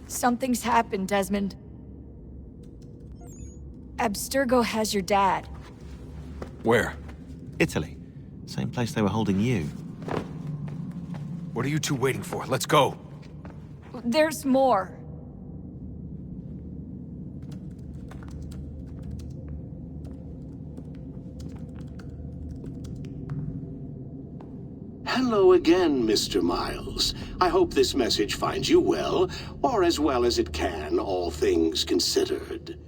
Something's happened, Desmond. Abstergo has your dad. Where? Italy. Same place they were holding you. What are you two waiting for? Let's go! There's more. Hello again, Mr. Miles. I hope this message finds you well, or as well as it can, all things considered.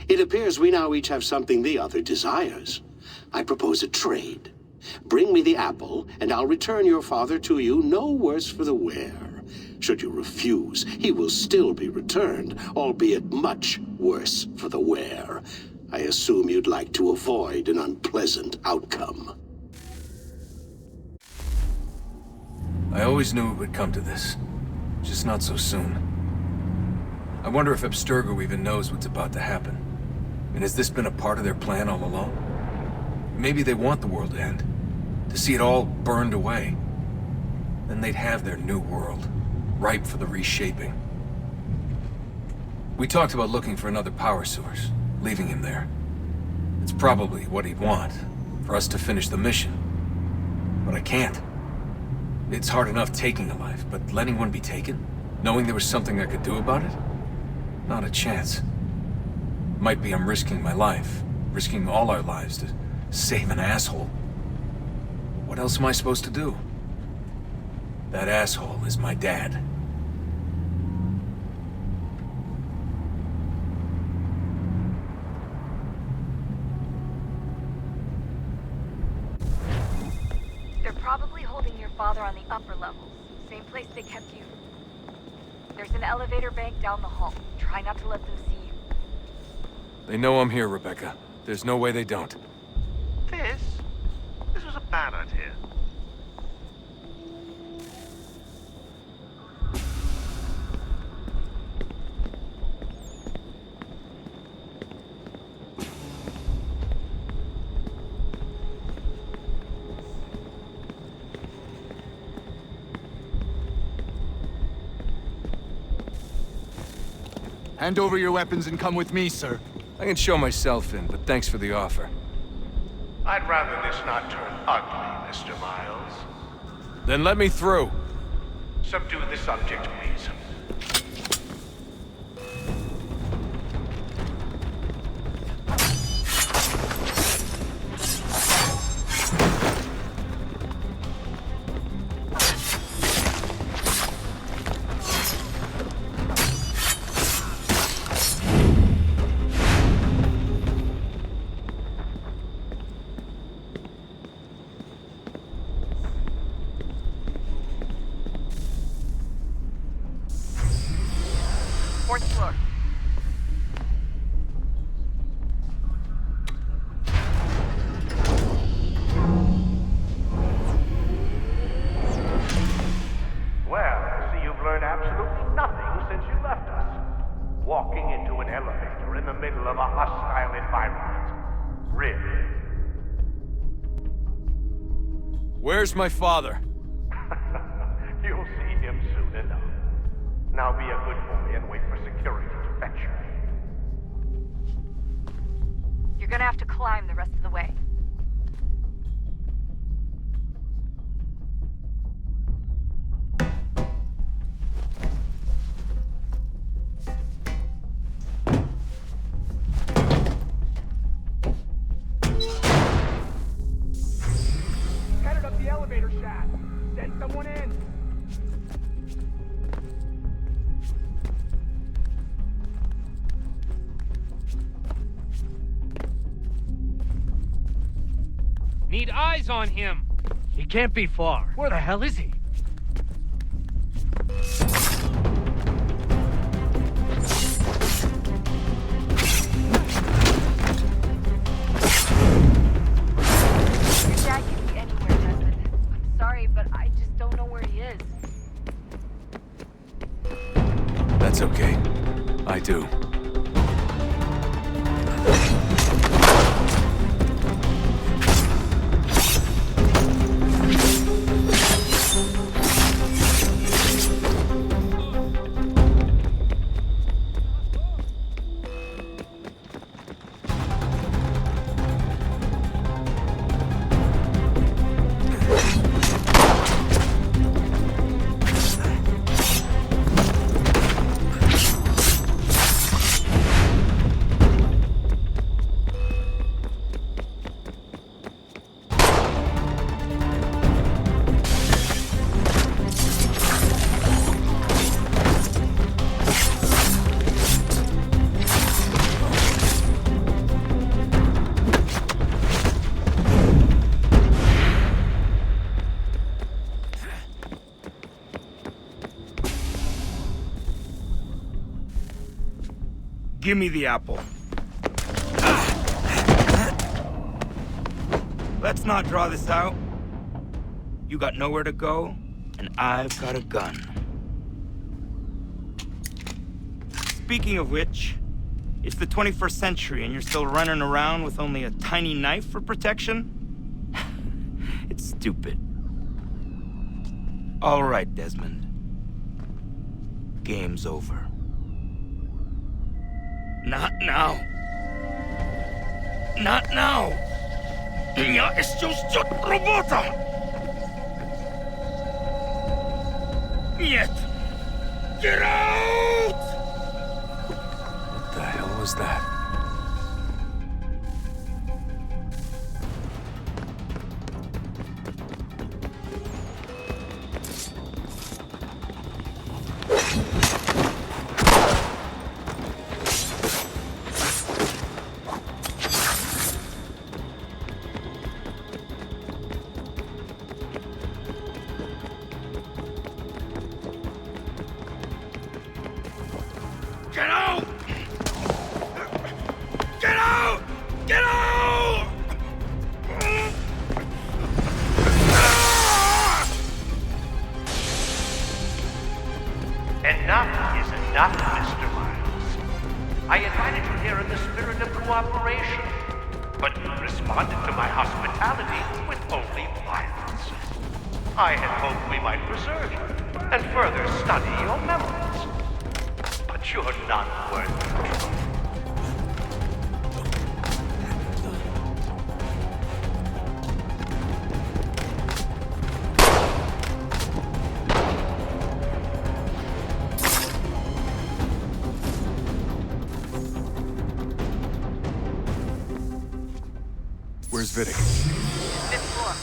It appears we now each have something the other desires. I propose a trade. Bring me the apple, and I'll return your father to you no worse for the wear. Should you refuse, he will still be returned, albeit much worse for the wear. I assume you'd like to avoid an unpleasant outcome. I always knew it would come to this. Just not so soon. I wonder if Abstergo even knows what's about to happen. And has this been a part of their plan all along? Maybe they want the world to end. To see it all burned away. Then they'd have their new world, ripe for the reshaping. We talked about looking for another power source, leaving him there. It's probably what he'd want, for us to finish the mission. But I can't. It's hard enough taking a life, but letting one be taken? Knowing there was something I could do about it? Not a chance. Might be I'm risking my life, risking all our lives to save an asshole. What else am I supposed to do? That asshole is my dad. They're probably holding your father on the upper levels. Same place they kept you. There's an elevator bank down the hall. Try not to let them see you. They know I'm here, Rebecca. There's no way they don't. This was a bad idea. Hand over your weapons and come with me, sir. I can show myself in, but thanks for the offer. I'd rather this not turn ugly, Mr. Miles. Then let me through. Subdue the subject, please. Fourth floor. Well, I see you've learned absolutely nothing since you left us. Walking into an elevator in the middle of a hostile environment. Really? Where's my father? You'll see him soon enough. Now be a good boy and wait for security to fetch you. You're gonna have to climb the rest of the way. Headed up the elevator shaft. Send someone in. Need eyes on him. He can't be far. Where the hell is he? Your dad could be anywhere, Desmond. I'm sorry, but I just don't know where he is. That's okay. I do. Give me the apple. Let's not draw this out. You got nowhere to go, and I've got a gun. Speaking of which, it's the 21st century and you're still running around with only a tiny knife for protection? It's stupid. All right, Desmond. Game's over. Not now. Not now. Я еще ждет работа. Нет. Get out! What the hell was that? Get out! Get out! Get out! Enough is enough, Mr. Miles. I invited you here in the spirit of cooperation, but you responded to my hospitality with only violence. I had hoped we might preserve you and further study your memories. But You're not worth it. Where's Vidic? Fifth floor.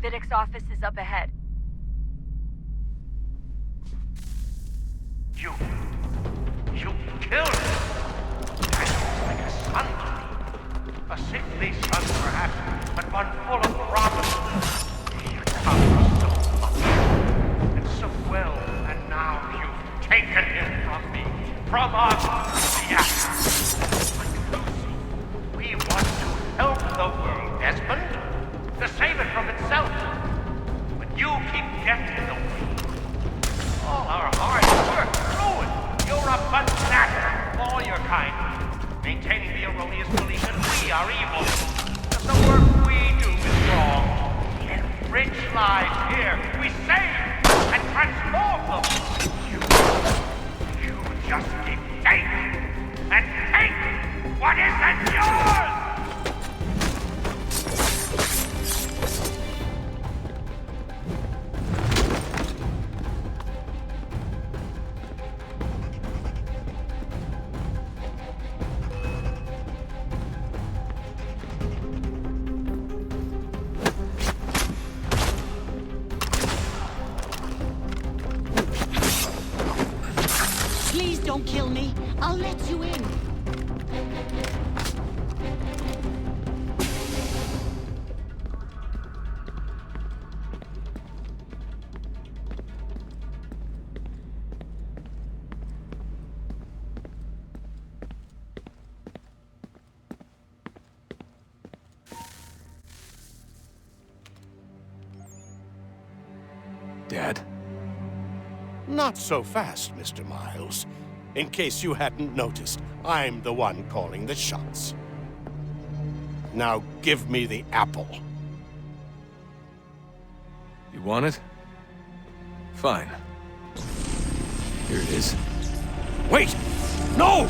Vidic's office is up ahead. You killed him. That looks like a son to me. A sickly son, perhaps, but one full of promise. You taught so much and so well, and now you've taken him from me, from us, the actors. But Lucy, we want to help the world, Desmond, to save it from itself. But you keep getting in the way. All our hard work ruined. You're a fanatic, all your kind, maintaining the erroneous belief that we are evil. That the work we do is wrong. Enrich lives here. We save and transform them. You just keep taking and take what isn't yours! Please don't kill me. I'll let you in. Dad? Not so fast, Mr. Miles. In case you hadn't noticed, I'm the one calling the shots. Now give me the apple. You want it? Fine. Here it is. Wait! No!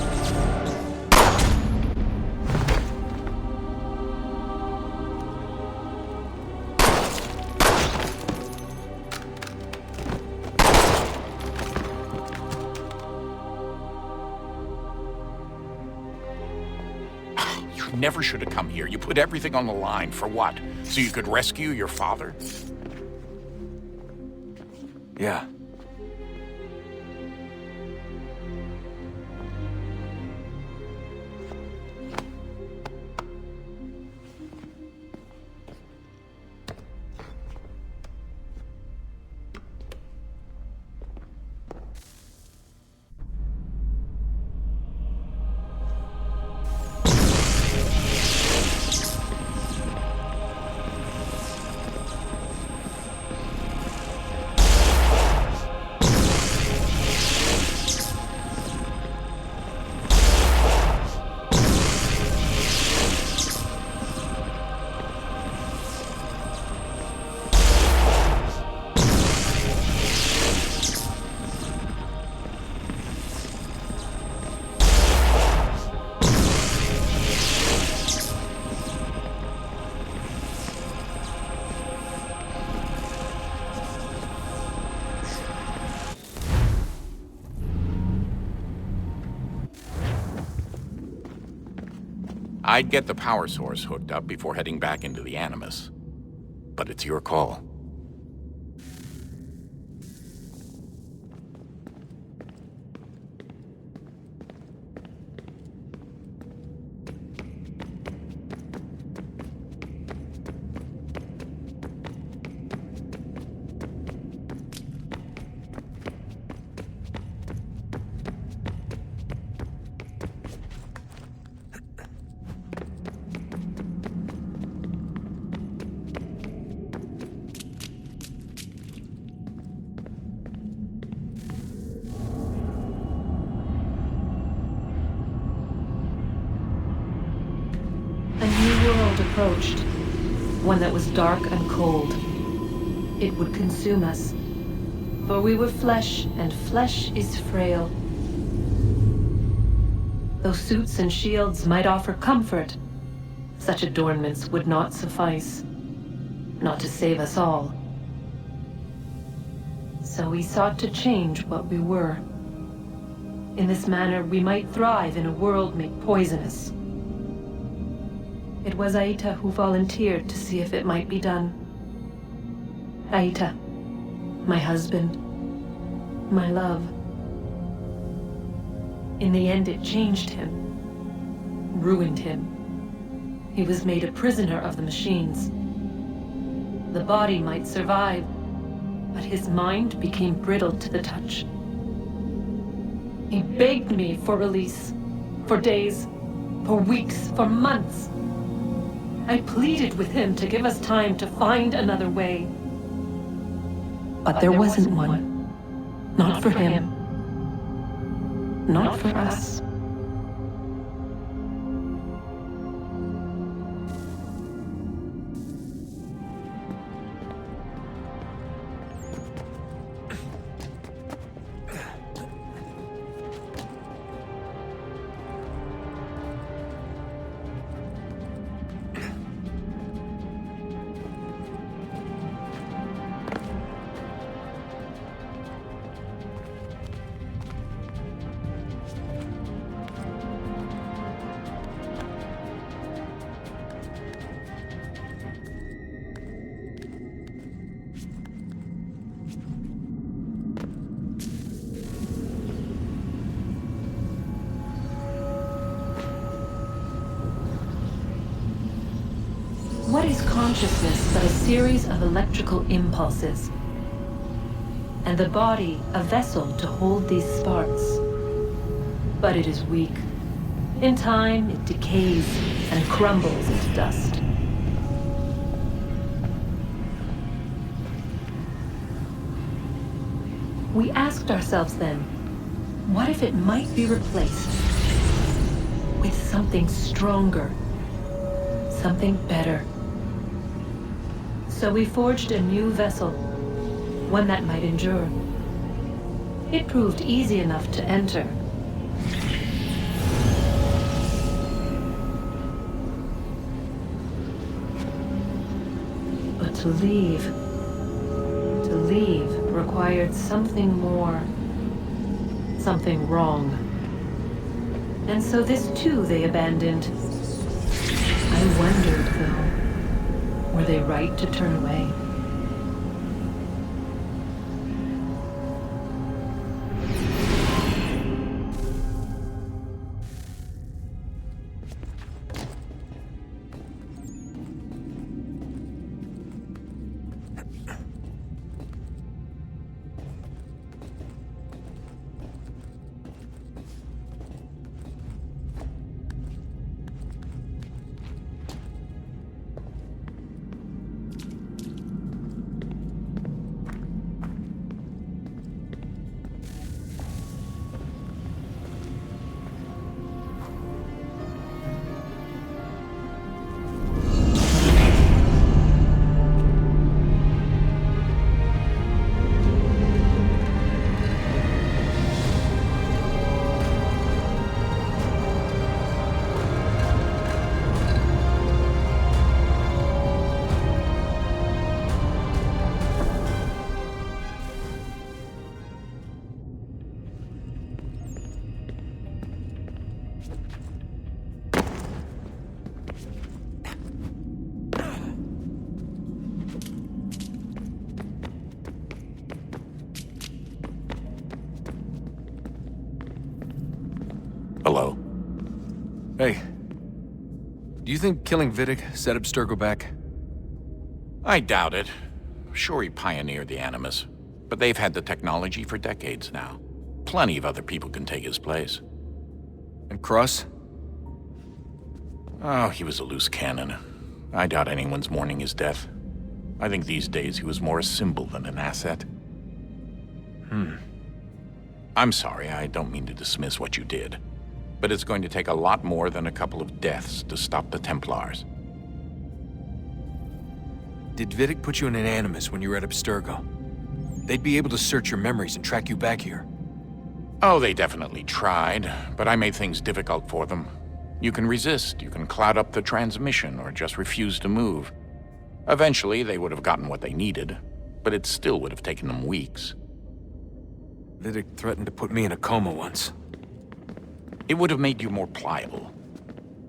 Never should have come here. You put everything on the line. For what? So you could rescue your father? Yeah. I'd get the power source hooked up before heading back into the Animus. But it's your call. approached, one that was dark and cold. It would consume us, for we were flesh, and flesh is frail. Though suits and shields might offer comfort, such adornments would not suffice, not to save us all. So we sought to change what we were. In this manner, we might thrive in a world made poisonous. It was Aita who volunteered to see if it might be done. Aita, my husband, my love. In the end, it changed him, ruined him. He was made a prisoner of the machines. The body might survive, but his mind became brittle to the touch. He begged me for release, for days, for weeks, for months. I pleaded with him to give us time to find another way. But there wasn't one. Not for him. Not for us. What is consciousness but a series of electrical impulses? And the body a vessel to hold these sparks. But it is weak. In time, it decays and crumbles into dust. We asked ourselves then, what if it might be replaced with something stronger, something better? So we forged a new vessel, one that might endure. It proved easy enough to enter. But to leave required something more, something wrong. And so this too they abandoned. I wondered, though, were they right to turn away? Hello? Hey. Do you think killing Vidic set Abstergo back? I doubt it. Sure, he pioneered the Animus, but they've had the technology for decades now. Plenty of other people can take his place. And Cross? Oh, he was a loose cannon. I doubt anyone's mourning his death. I think these days he was more a symbol than an asset. I'm sorry, I don't mean to dismiss what you did. But it's going to take a lot more than a couple of deaths to stop the Templars. Did Vidic put you in an Animus when you were at Abstergo? They'd be able to search your memories and track you back here. Oh, they definitely tried, but I made things difficult for them. You can resist, you can cloud up the transmission, or just refuse to move. Eventually, they would have gotten what they needed, but it still would have taken them weeks. Vidic threatened to put me in a coma once. It would have made you more pliable.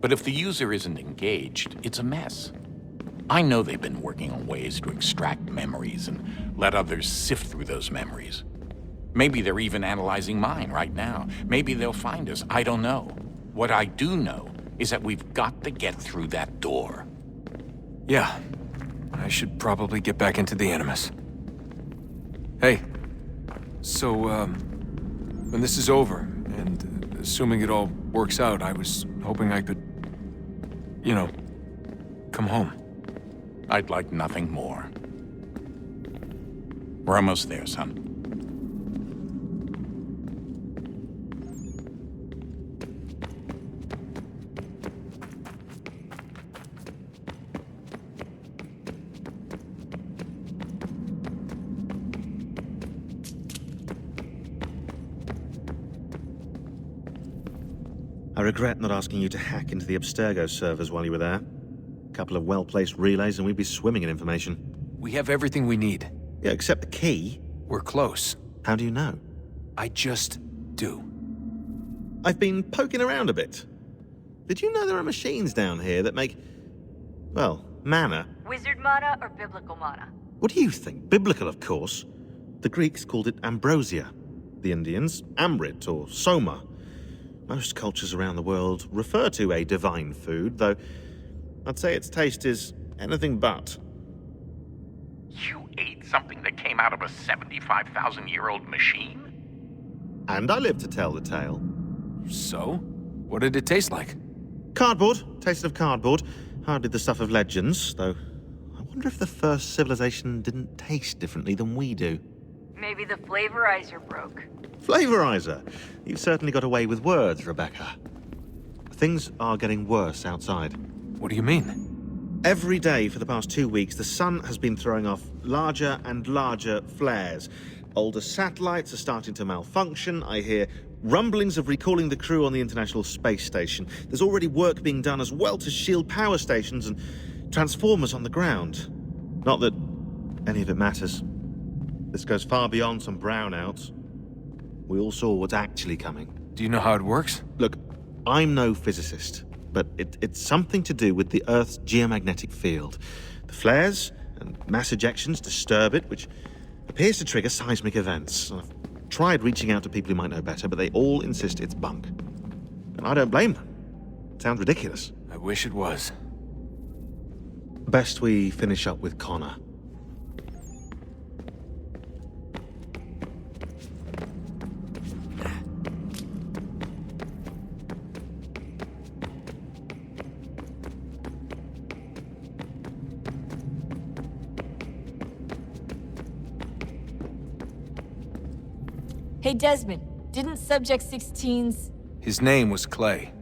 But if the user isn't engaged, it's a mess. I know they've been working on ways to extract memories and let others sift through those memories. Maybe they're even analyzing mine right now. Maybe they'll find us. I don't know. What I do know is that we've got to get through that door. Yeah. I should probably get back into the Animus. Hey. So, when this is over, and assuming it all works out, I was hoping I could, you know, come home. I'd like nothing more. We're almost there, son. I regret not asking you to hack into the Abstergo servers while you were there. A couple of well-placed relays and we'd be swimming in information. We have everything we need. Yeah, except the key. We're close. How do you know? I just do. I've been poking around a bit. Did you know there are machines down here that make, well, mana? Wizard mana or biblical mana? What do you think? Biblical, of course. The Greeks called it ambrosia. The Indians, amrit or soma. Most cultures around the world refer to a divine food, though I'd say its taste is anything but. You ate something that came out of a 75,000-year-old machine? And I live to tell the tale. So? What did it taste like? Cardboard. Tasted of cardboard. Hardly the stuff of legends, though. I wonder if the first civilization didn't taste differently than we do. Maybe the flavorizer broke. Flavorizer? You've certainly got away with words, Rebecca. Things are getting worse outside. What do you mean? Every day for the past 2 weeks, the sun has been throwing off larger and larger flares. Older satellites are starting to malfunction. I hear rumblings of recalling the crew on the International Space Station. There's already work being done as well to shield power stations and transformers on the ground. Not that any of it matters. This goes far beyond some brownouts. We all saw what's actually coming. Do you know how it works? Look, I'm no physicist, but it's something to do with the Earth's geomagnetic field. The flares and mass ejections disturb it, which appears to trigger seismic events. I've tried reaching out to people who might know better, but they all insist it's bunk. And I don't blame them. It sounds ridiculous. I wish it was. Best we finish up with Connor. Hey, Desmond, didn't Subject 16's... His name was Clay.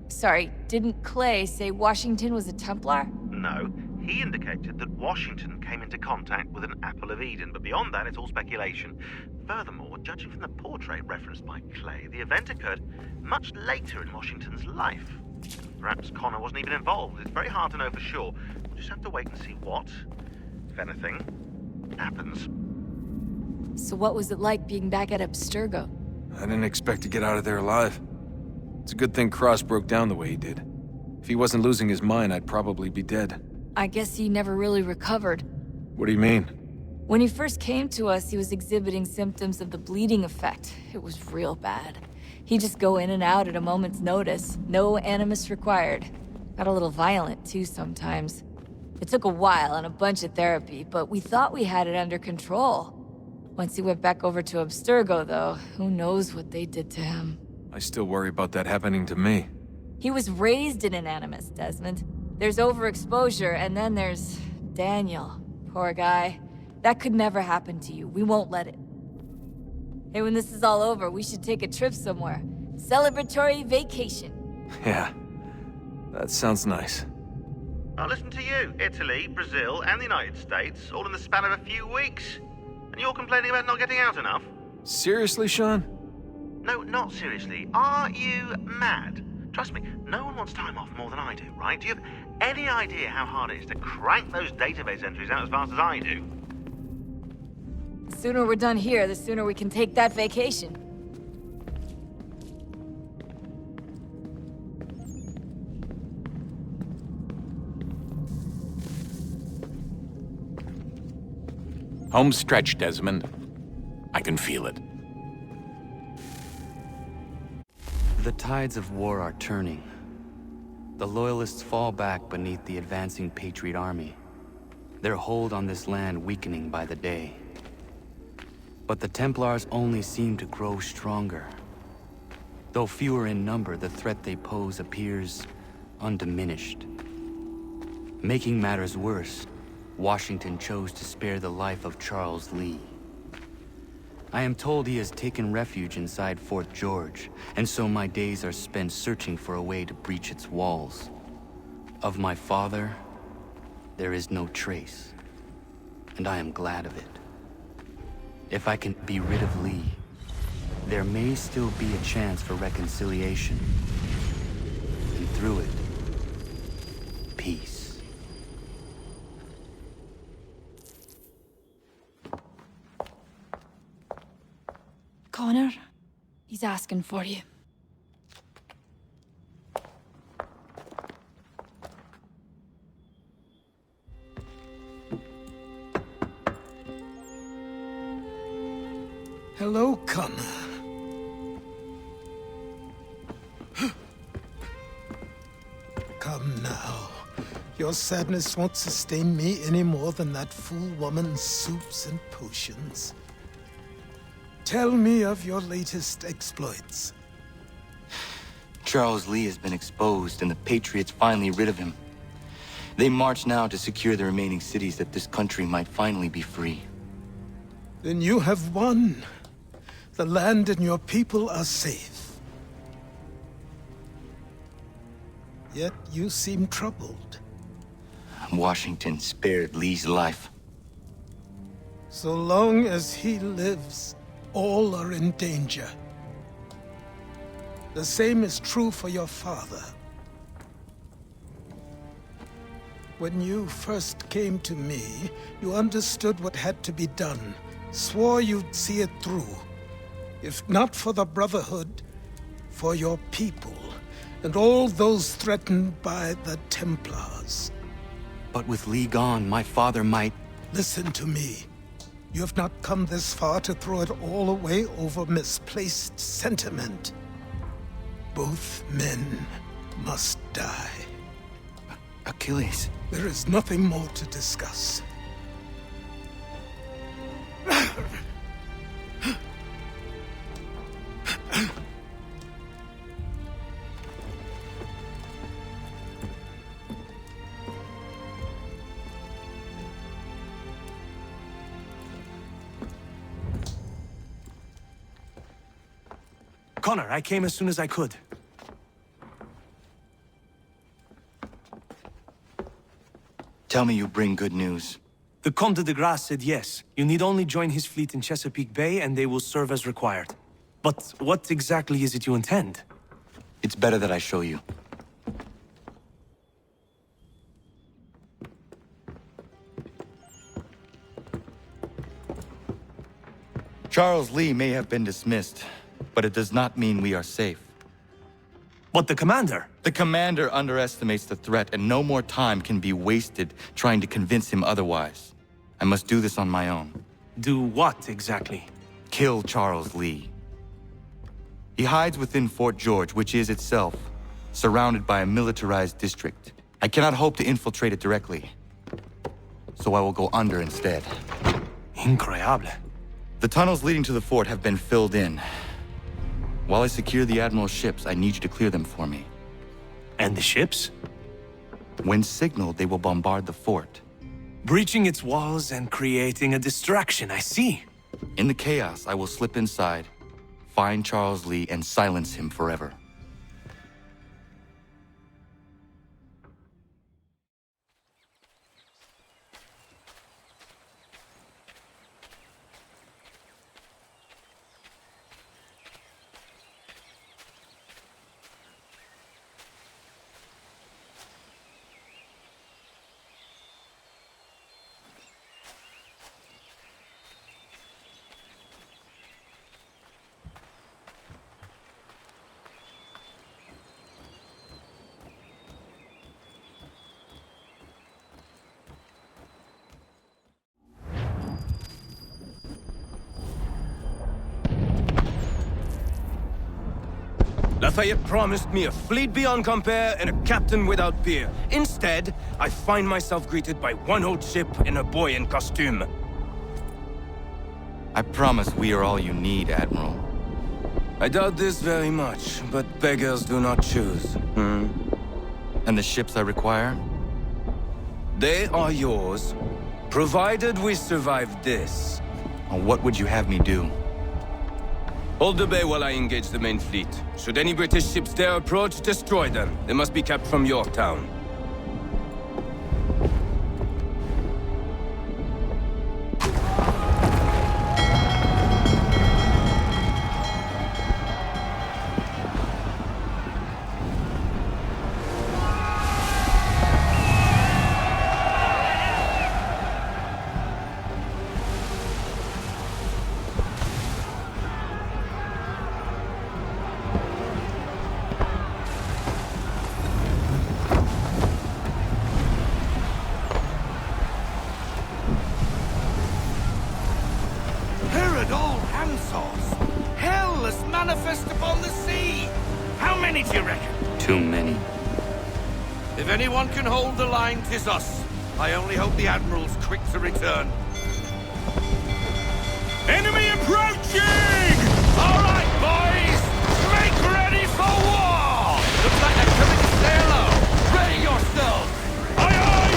Sorry, didn't Clay say Washington was a Templar? No, he indicated that Washington came into contact with an Apple of Eden, but beyond that, it's all speculation. Furthermore, judging from the portrait referenced by Clay, the event occurred much later in Washington's life. Perhaps Connor wasn't even involved. It's very hard to know for sure. We'll just have to wait and see what, if anything, happens. So what was it like being back at Abstergo? I didn't expect to get out of there alive. It's a good thing Cross broke down the way he did. If he wasn't losing his mind, I'd probably be dead. I guess he never really recovered. What do you mean? When he first came to us, he was exhibiting symptoms of the bleeding effect. It was real bad. He'd just go in and out at a moment's notice. No animus required. Got a little violent, too, sometimes. It took a while and a bunch of therapy, but we thought we had it under control. Once he went back over to Abstergo, though, who knows what they did to him. I still worry about that happening to me. He was raised in an animus, Desmond. There's overexposure, and then there's Daniel. Poor guy. That could never happen to you. We won't let it. Hey, when this is all over, we should take a trip somewhere. Celebratory vacation. Yeah, that sounds nice. Now listen to you. Italy, Brazil, and the United States, all in the span of a few weeks. And you're complaining about not getting out enough? Seriously, Sean? No, not seriously. Are you mad? Trust me, no one wants time off more than I do, right? Do you have any idea how hard it is to crank those database entries out as fast as I do? The sooner we're done here, the sooner we can take that vacation. Home stretch, Desmond. I can feel it. The tides of war are turning. The Loyalists fall back beneath the advancing Patriot army, their hold on this land weakening by the day. But the Templars only seem to grow stronger. Though fewer in number, the threat they pose appears undiminished. Making matters worse, Washington chose to spare the life of Charles Lee. I am told he has taken refuge inside Fort George, and so my days are spent searching for a way to breach its walls. Of my father, there is no trace, and I am glad of it. If I can be rid of Lee, there may still be a chance for reconciliation. And through it, peace. Connor, he's asking for you. Hello, Connor. Come now. Your sadness won't sustain me any more than that fool woman's soups and potions. Tell me of your latest exploits. Charles Lee has been exposed, and the Patriots finally rid of him. They march now to secure the remaining cities that this country might finally be free. Then you have won. The land and your people are safe. Yet you seem troubled. Washington spared Lee's life. So long as he lives, all are in danger. The same is true for your father. When you first came to me, you understood what had to be done, swore you'd see it through. If not for the Brotherhood, for your people, and all those threatened by the Templars. But with Lee gone, my father might... Listen to me. You have not come this far to throw it all away over misplaced sentiment. Both men must die. Achilles. There is nothing more to discuss. Connor, I came as soon as I could. Tell me you bring good news. The Comte de Grasse said yes. You need only join his fleet in Chesapeake Bay and they will serve as required. But what exactly is it you intend? It's better that I show you. Charles Lee may have been dismissed, but it does not mean we are safe. But the commander? The commander underestimates the threat, and no more time can be wasted trying to convince him otherwise. I must do this on my own. Do what exactly? Kill Charles Lee. He hides within Fort George, which is itself surrounded by a militarized district. I cannot hope to infiltrate it directly, so I will go under instead. Incroyable. The tunnels leading to the fort have been filled in. While I secure the Admiral's ships, I need you to clear them for me. And the ships? When signaled, they will bombard the fort. Breaching its walls and creating a distraction, I see. In the chaos, I will slip inside, find Charles Lee, and silence him forever. Lafayette promised me a fleet beyond compare and a captain without peer. Instead, I find myself greeted by one old ship and a boy in costume. I promise we are all you need, Admiral. I doubt this very much, but beggars do not choose. And the ships I require? They are yours, provided we survive this. What would you have me do? Hold the bay while I engage the main fleet. Should any British ships dare approach, destroy them. They must be kept from Yorktown. Manifest upon the sea! How many do you reckon? Too many. If anyone can hold the line, 'tis us. I only hope the Admiral's quick to return. Enemy approaching! All right, boys! Make ready for war! Looks like they're coming to say hello. Ready yourselves! Aye, aye!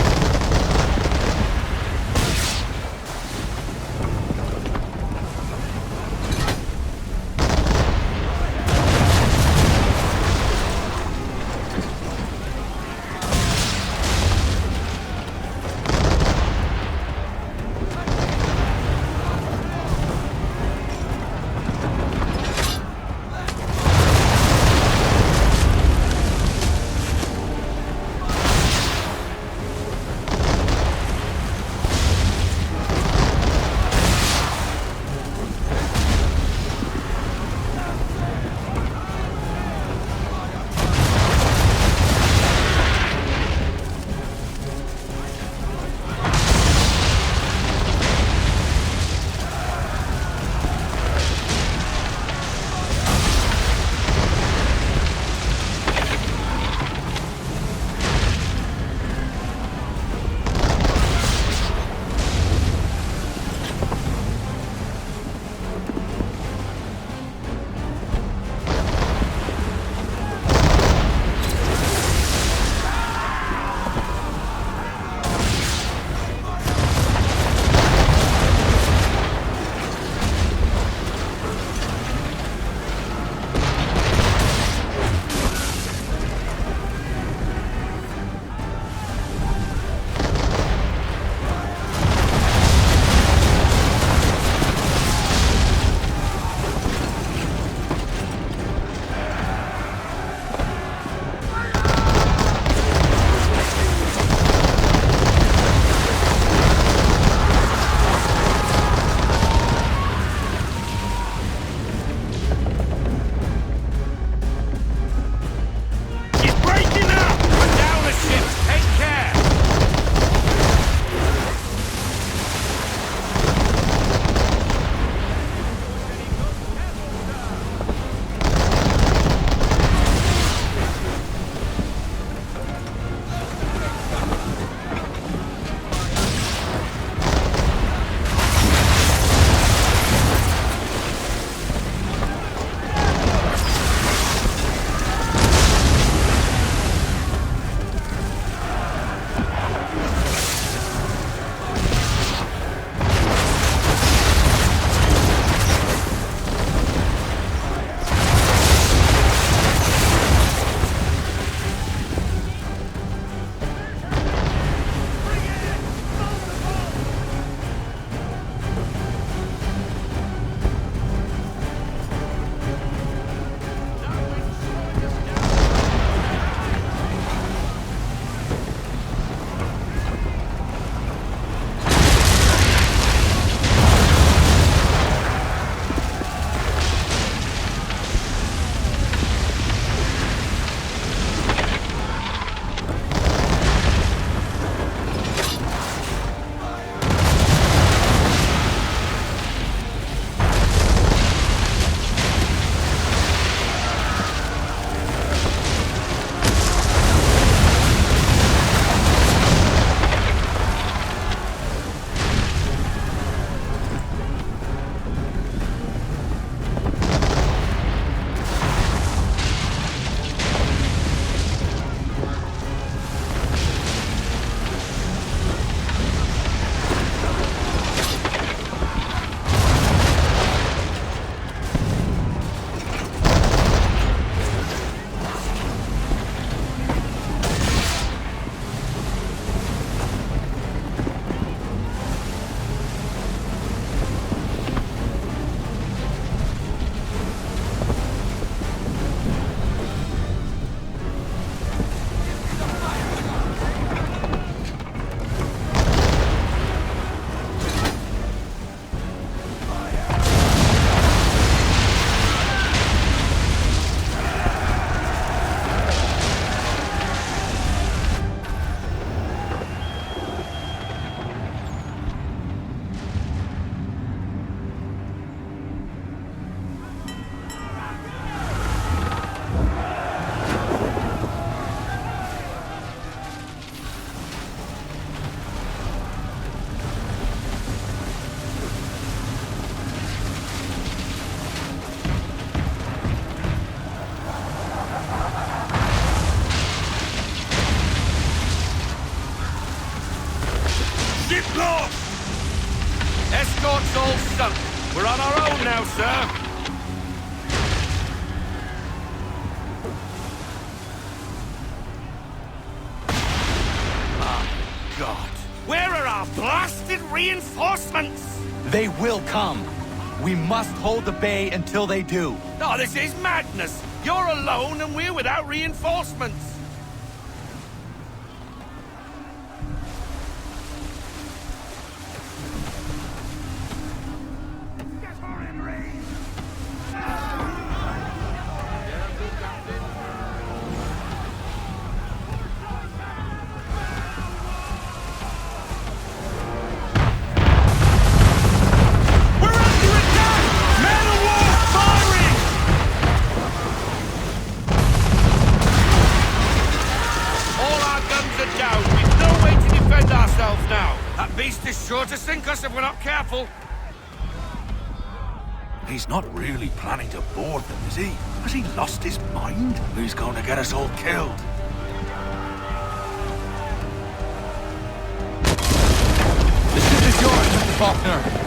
lost! Escort's all sunk. We're on our own now, sir. God. Where are our blasted reinforcements? They will come. We must hold the bay until they do. Oh, this is madness. You're alone and we're without reinforcements. Sure to sink us if we're not careful. He's not really planning to board them, is he? Has he lost his mind? He's going to get us all killed. The ship is yours, Mr. Faulkner.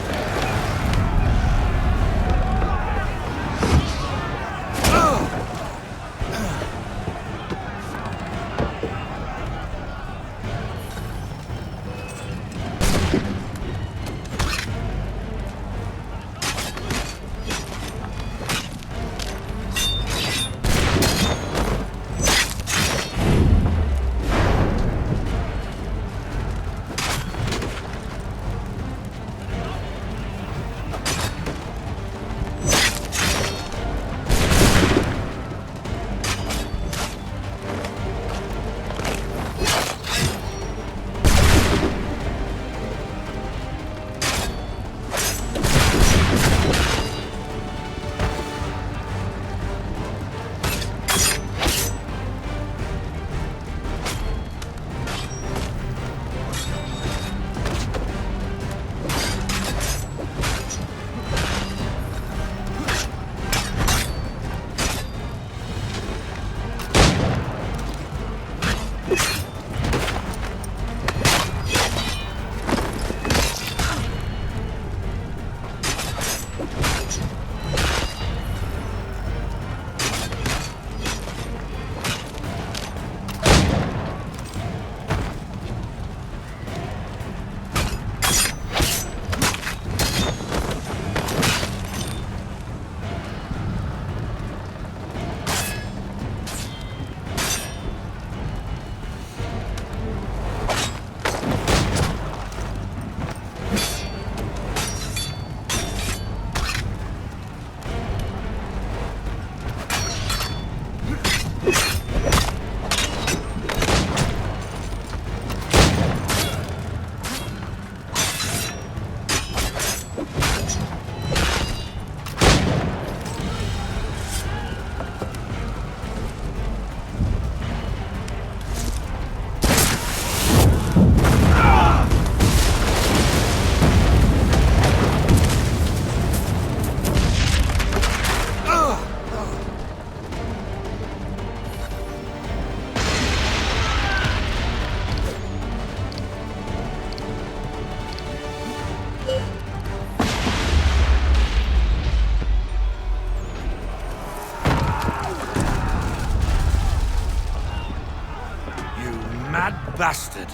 Bastard.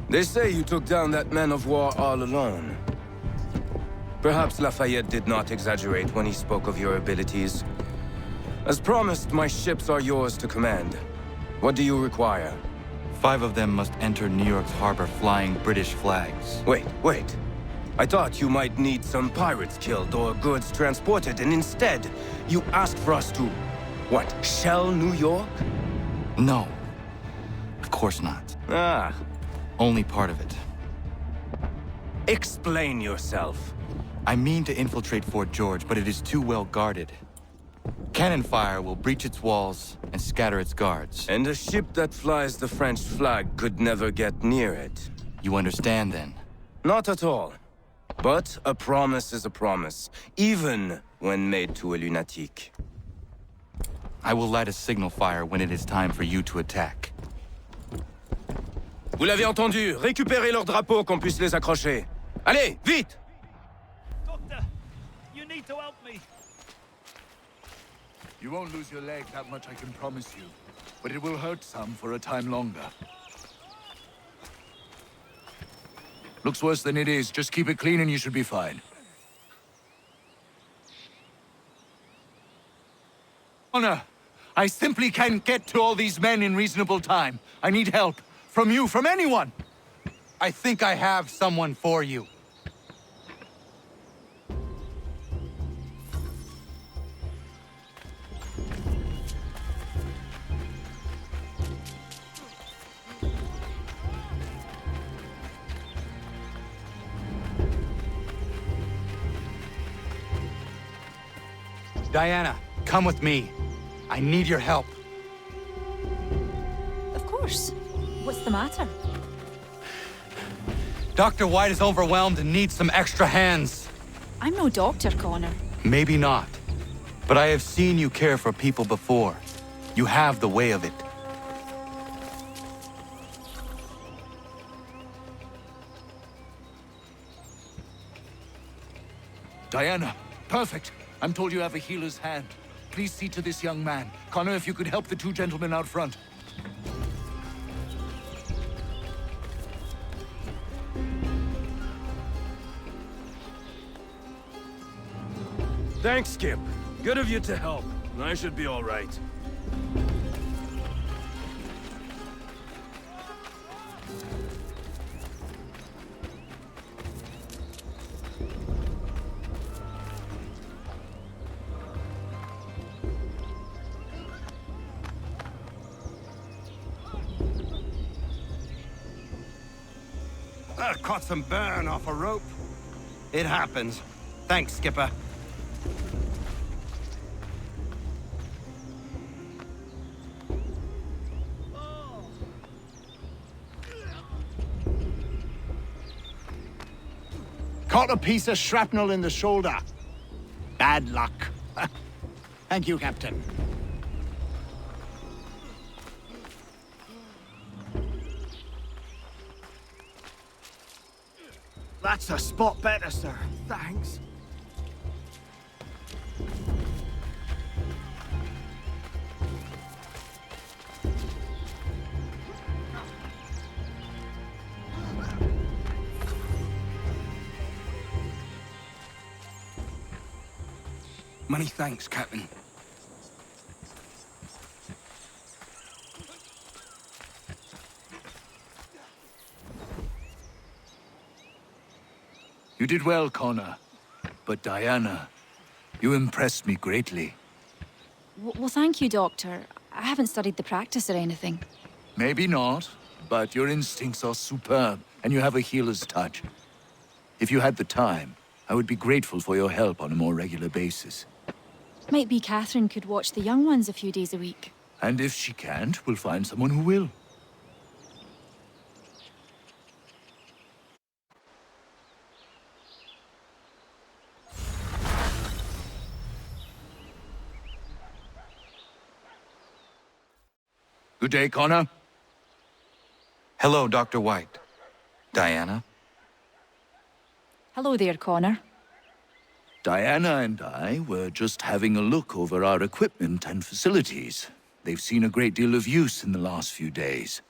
They say you took down that man of war all alone. Perhaps Lafayette did not exaggerate when he spoke of your abilities. As promised, my ships are yours to command. What do you require? 5 of them must enter New York's harbor flying British flags. Wait. I thought you might need some pirates killed or goods transported, and instead, you asked for us to, what, shell New York? No. Of course not. Only part of it. Explain yourself. I mean to infiltrate Fort George, but it is too well guarded. Cannon fire will breach its walls and scatter its guards. And a ship that flies the French flag could never get near it. You understand, then? Not at all. But a promise is a promise, even when made to a lunatic. I will light a signal fire when it is time for you to attack. Vous l'avez entendu, récupérez leurs drapeaux qu'on puisse les accrocher. Allez, vite! Doctor, you need to help me. You won't lose your leg that much, I can promise you. But it will hurt some for a time longer. Looks worse than it is. Just keep it clean and you should be fine. Honor, I simply can't get to all these men in reasonable time. I need help. From you, from anyone! I think I have someone for you. Diana, come with me. I need your help. Of course. What's the matter? Dr. White is overwhelmed and needs some extra hands. I'm no doctor, Connor. Maybe not. But I have seen you care for people before. You have the way of it. Diana, perfect. I'm told you have a healer's hand. Please see to this young man. Connor, if you could help the two gentlemen out front. Thanks, Skip. Good of you to help. I should be all right. I caught some burn off a rope. It happens. Thanks, Skipper. Caught a piece of shrapnel in the shoulder. Bad luck. Thank you, Captain. That's a spot better, sir. Thanks. Many thanks, Captain. You did well, Connor. But Diana, you impressed me greatly. Well, thank you, Doctor. I haven't studied the practice or anything. Maybe not, but your instincts are superb, and you have a healer's touch. If you had the time, I would be grateful for your help on a more regular basis. Might be Catherine could watch the young ones a few days a week. And if she can't, we'll find someone who will. Good day, Connor. Hello, Dr. White. Diana? Hello there, Connor. Diana and I were just having a look over our equipment and facilities. They've seen a great deal of use in the last few days.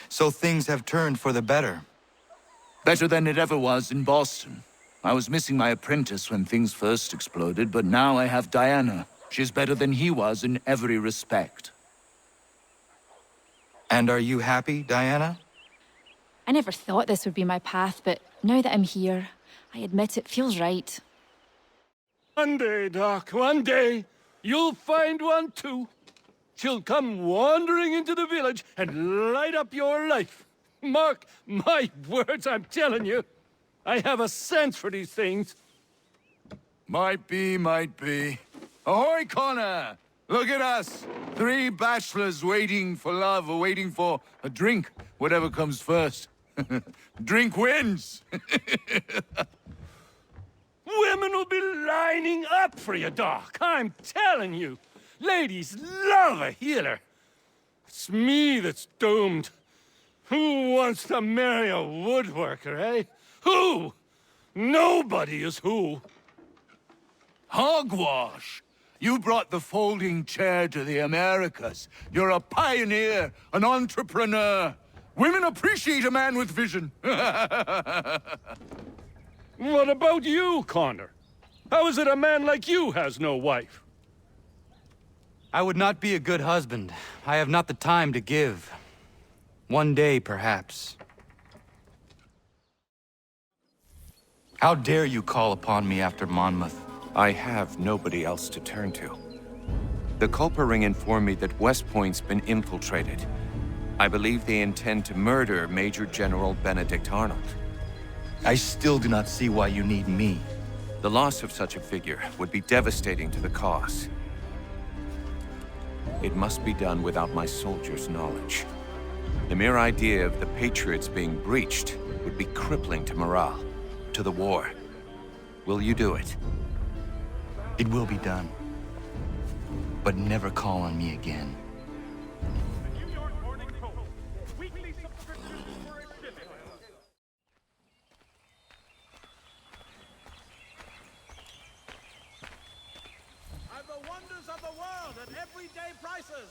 So things have turned for the better. Better than it ever was in Boston. I was missing my apprentice when things first exploded, but now I have Diana. She's better than he was in every respect. And are you happy, Diana? I never thought this would be my path, but now that I'm here, I admit it feels right. One day, Doc, one day, you'll find one too. She'll come wandering into the village and light up your life. Mark my words, I'm telling you. I have a sense for these things. Might be, might be. Ahoy, Connor! Look at us! 3 bachelors waiting for love, or waiting for a drink. Whatever comes first. Drink wins! Women will be lining up for you, Doc. I'm telling you. Ladies love a healer. It's me that's doomed. Who wants to marry a woodworker, eh? Who? Nobody is who. Hogwash! You brought the folding chair to the Americas. You're a pioneer, an entrepreneur. Women appreciate a man with vision. What about you, Connor? How is it a man like you has no wife? I would not be a good husband. I have not the time to give. One day, perhaps. How dare you call upon me after Monmouth? I have nobody else to turn to. The Culper Ring informed me that West Point's been infiltrated. I believe they intend to murder Major General Benedict Arnold. I still do not see why you need me. The loss of such a figure would be devastating to the cause. It must be done without my soldiers' knowledge. The mere idea of the Patriots being breached would be crippling to morale, to the war. Will you do it? It will be done. But never call on me again. Are the wonders of the world at everyday prices.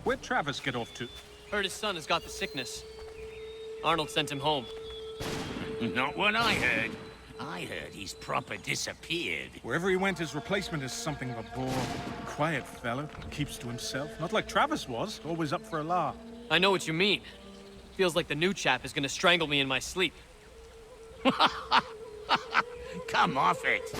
Where'd Travis get off to? Heard his son has got the sickness. Arnold sent him home. Not what I heard. I heard he's proper disappeared. Wherever he went, his replacement is something of a bore. Quiet fellow, keeps to himself. Not like Travis was, always up for a laugh. I know what you mean. Feels like the new chap is gonna strangle me in my sleep. Come off it.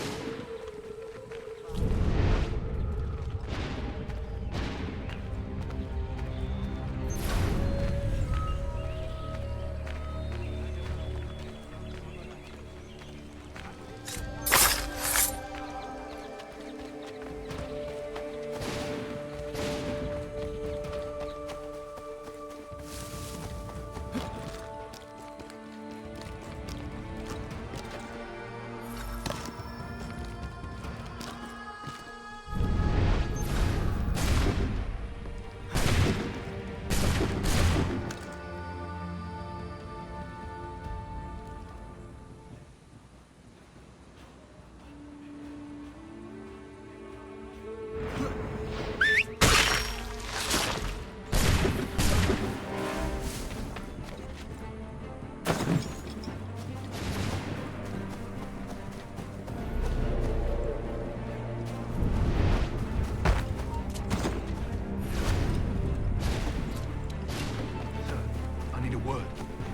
word.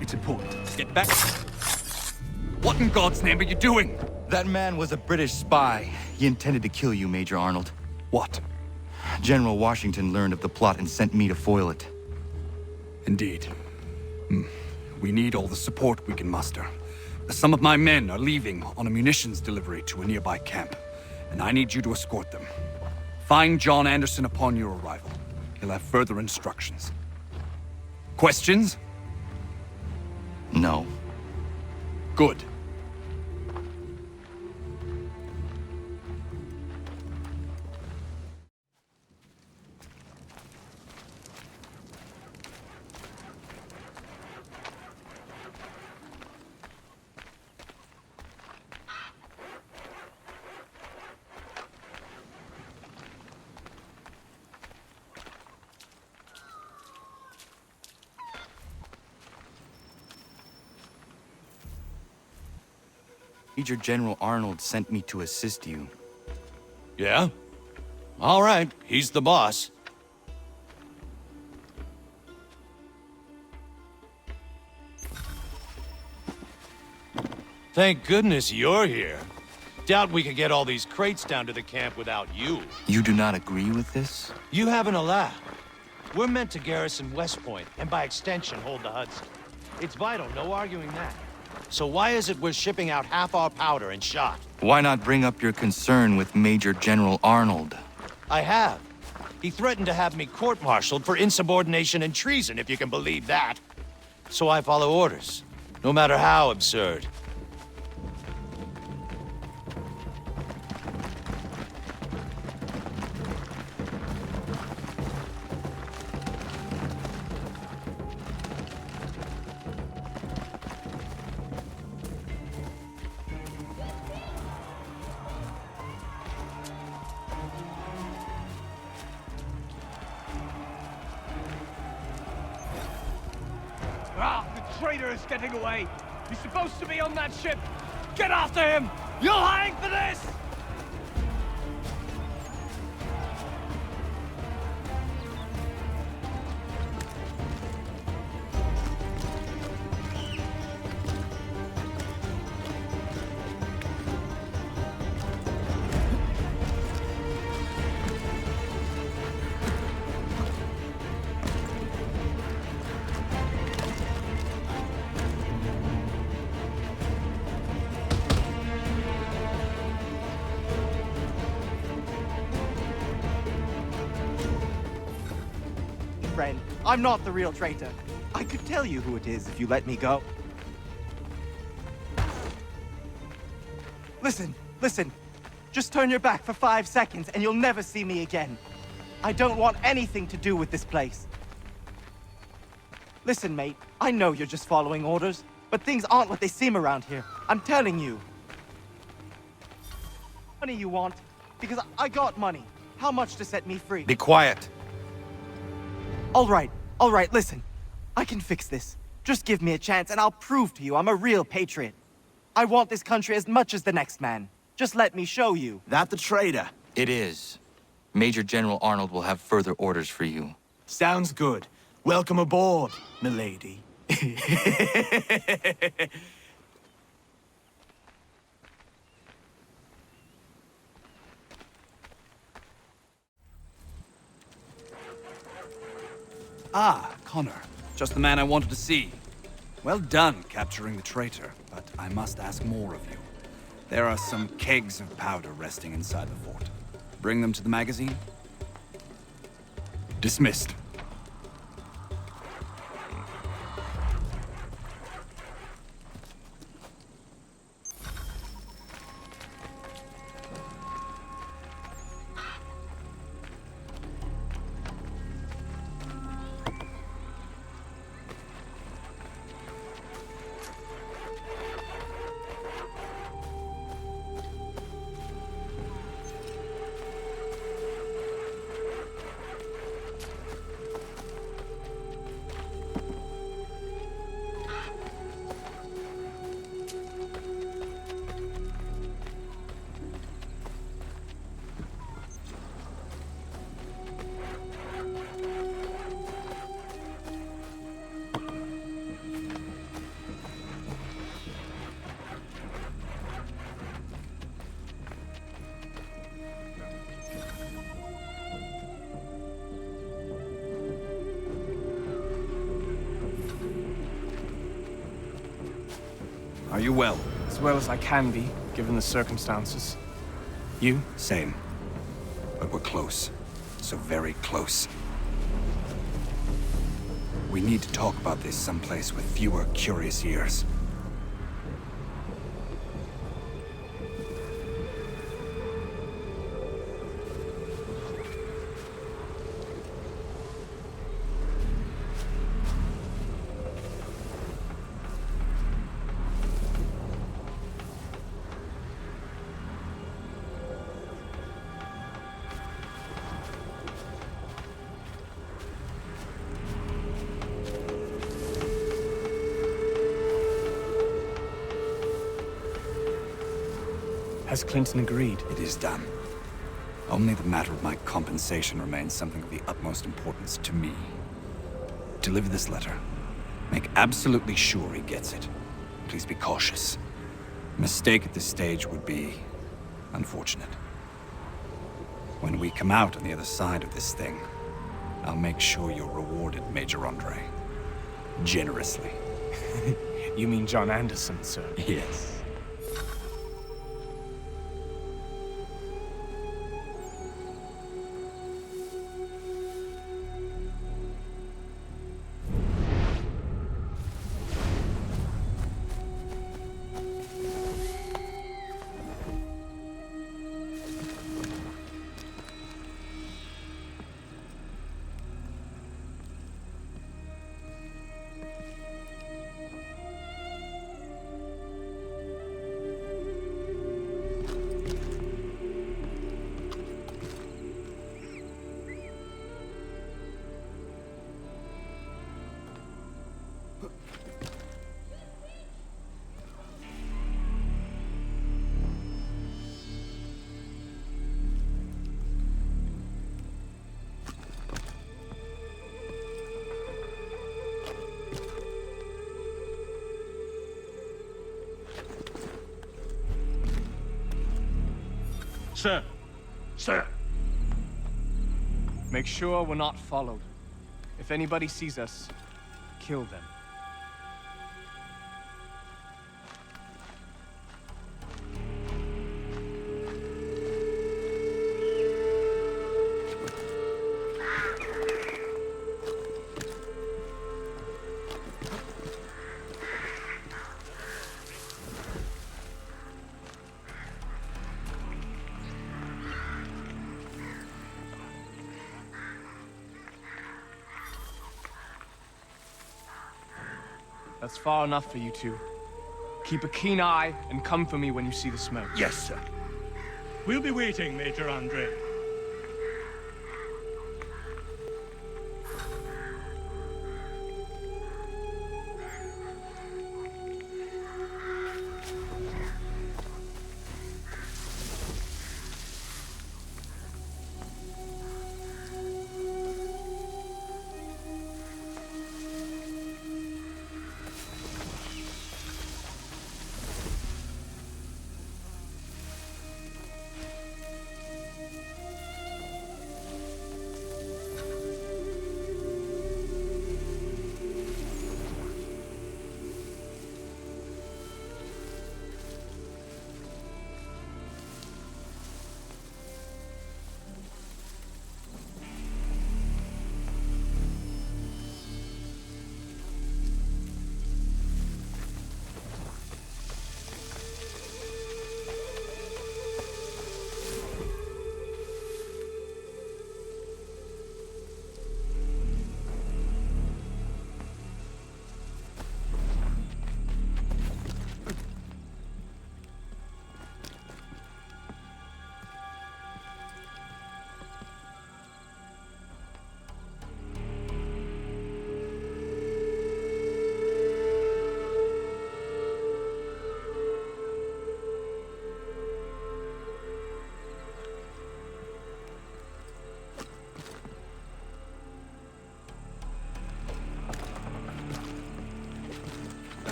It's important. Get back. What in God's name are you doing? That man was a British spy. He intended to kill you, Major Arnold. What? General Washington learned of the plot and sent me to foil it. Indeed. We need all the support we can muster. Some of my men are leaving on a munitions delivery to a nearby camp, and I need you to escort them. Find John Anderson upon your arrival. He'll have further instructions. Questions? No. Good. Major General Arnold sent me to assist you. Yeah? All right, he's the boss. Thank goodness you're here. Doubt we could get all these crates down to the camp without you. You do not agree with this? You haven't allowed. We're meant to garrison West Point, and by extension, hold the Hudson. It's vital, no arguing that. So why is it we're shipping out half our powder and shot? Why not bring up your concern with Major General Arnold? I have. He threatened to have me court-martialed for insubordination and treason, if you can believe that. So I follow orders, no matter how absurd. The traitor is getting away. He's supposed to be on that ship. Get after him! You'll hang for this! Friend, I'm not the real traitor. I could tell you who it is if you let me go. Listen. Just turn your back for 5 seconds and you'll never see me again. I don't want anything to do with this place. Listen, mate, I know you're just following orders, but things aren't what they seem around here. I'm telling you. Money you want? Because I got money. How much to set me free? Be quiet. All right, listen. I can fix this. Just give me a chance and I'll prove to you I'm a real patriot. I want this country as much as the next man. Just let me show you. That the traitor? It is. Major General Arnold will have further orders for you. Sounds good. Welcome aboard, milady. Ah, Connor. Just the man I wanted to see. Well done capturing the traitor, but I must ask more of you. There are some kegs of powder resting inside the fort. Bring them to the magazine? Dismissed. Are you well? As well as I can be, given the circumstances. You? Same. But we're close. So very close. We need to talk about this someplace with fewer curious ears. Has Clinton agreed? It is done. Only the matter of my compensation remains something of the utmost importance to me. Deliver this letter. Make absolutely sure he gets it. Please be cautious. A mistake at this stage would be unfortunate. When we come out on the other side of this thing, I'll make sure you're rewarded, Major Andre. Generously. You mean John Anderson, sir? Yes. Sir. Sir. Make sure we're not followed. If anybody sees us, kill them. That's far enough for you two. Keep a keen eye and come for me when you see the smoke. Yes, sir. We'll be waiting, Major Andre.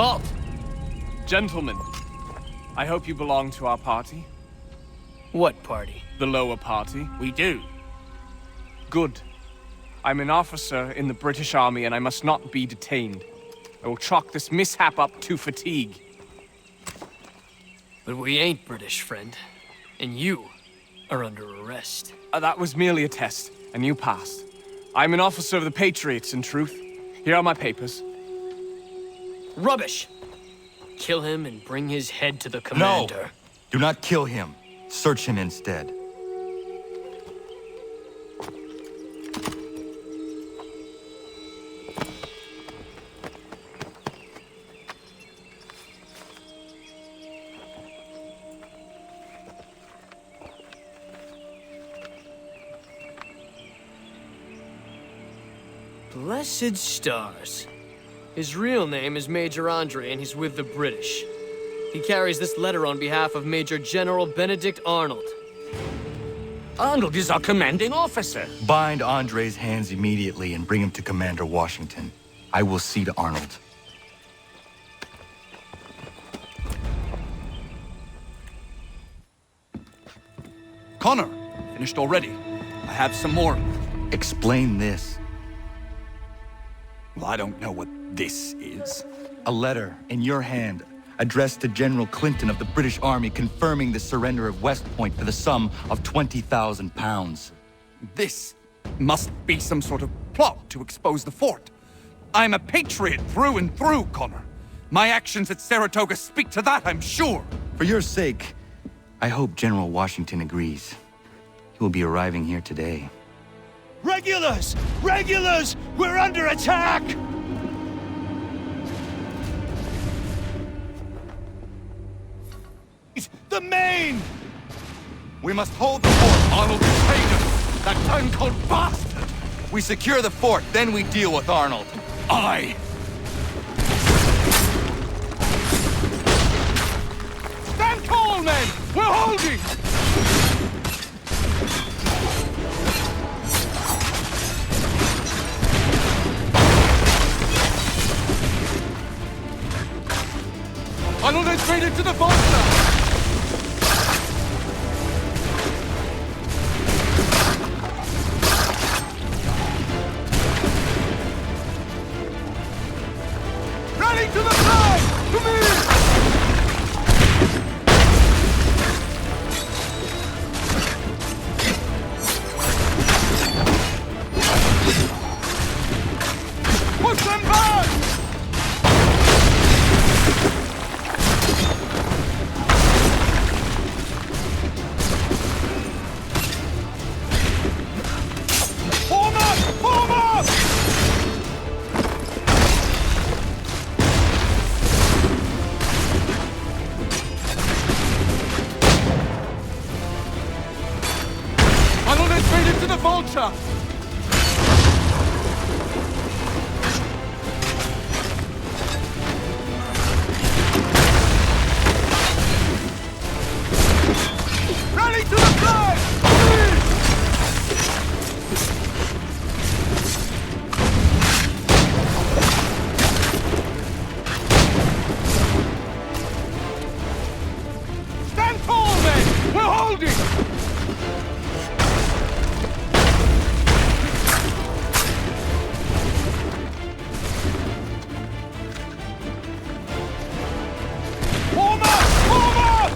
Halt! Gentlemen, I hope you belong to our party. What party? The lower party. We do. Good. I'm an officer in the British Army and I must not be detained. I will chalk this mishap up to fatigue. But we ain't British, friend. And you are under arrest. That was merely a test, and you passed. I'm an officer of the Patriots, in truth. Here are my papers. Rubbish! Kill him and bring his head to the commander. No! Do not kill him. Search him instead. Blessed stars. His real name is Major Andre, and he's with the British. He carries this letter on behalf of Major General Benedict Arnold. Arnold is our commanding officer. Bind Andre's hands immediately and bring him to Commander Washington. I will see to Arnold. Connor, finished already. I have some more. Explain this. Well, I don't know what this is. A letter in your hand, addressed to General Clinton of the British Army confirming the surrender of West Point for the sum of 20,000 pounds. This must be some sort of plot to expose the fort. I'm a patriot through and through, Connor. My actions at Saratoga speak to that, I'm sure. For your sake, I hope General Washington agrees. He will be arriving here today. Regulars! Regulars! We're under attack! The Maine! We must hold the fort. Arnold betrayed us. That time-called bastard. We secure the fort, then we deal with Arnold. Aye. Stand tall, men! We're holding! Arnold has made it to the Volta! Rally to the flag! Come in! Push them back! Form up! Form up! Arnold has made it to the Volta! Rally to the flag! Please! Stand tall, men! We're holding! Form up! Form up!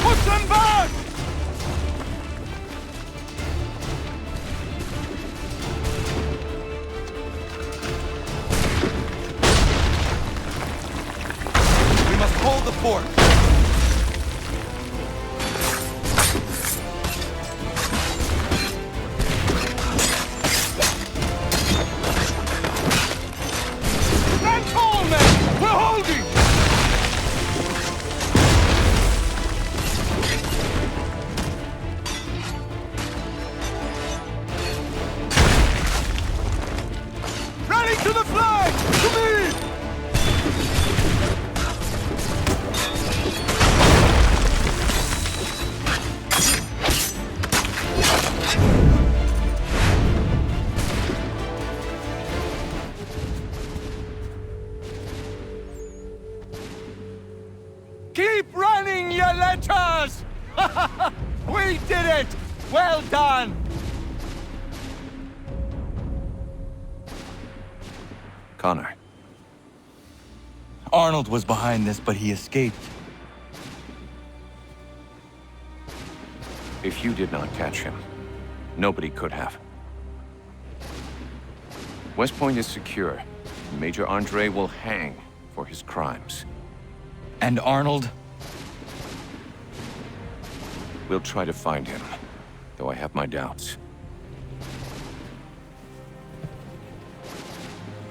Push them back! We must hold the fort. Stand tall, men! We're holding! Rally to the flag! Come in! did it! Well done! Connor. Arnold was behind this, but he escaped. If you did not catch him, nobody could have. West Point is secure. Major Andre will hang for his crimes. And Arnold? We'll try to find him, though I have my doubts.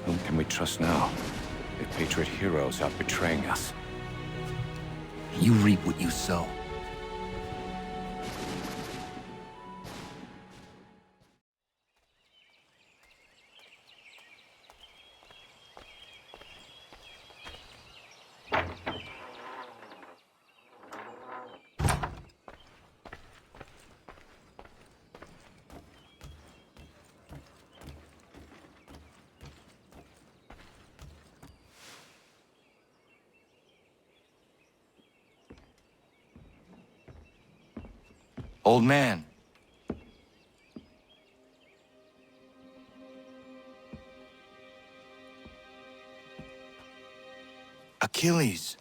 Whom can we trust now? The Patriot heroes are betraying us. You reap what you sow. Old man. Achilles.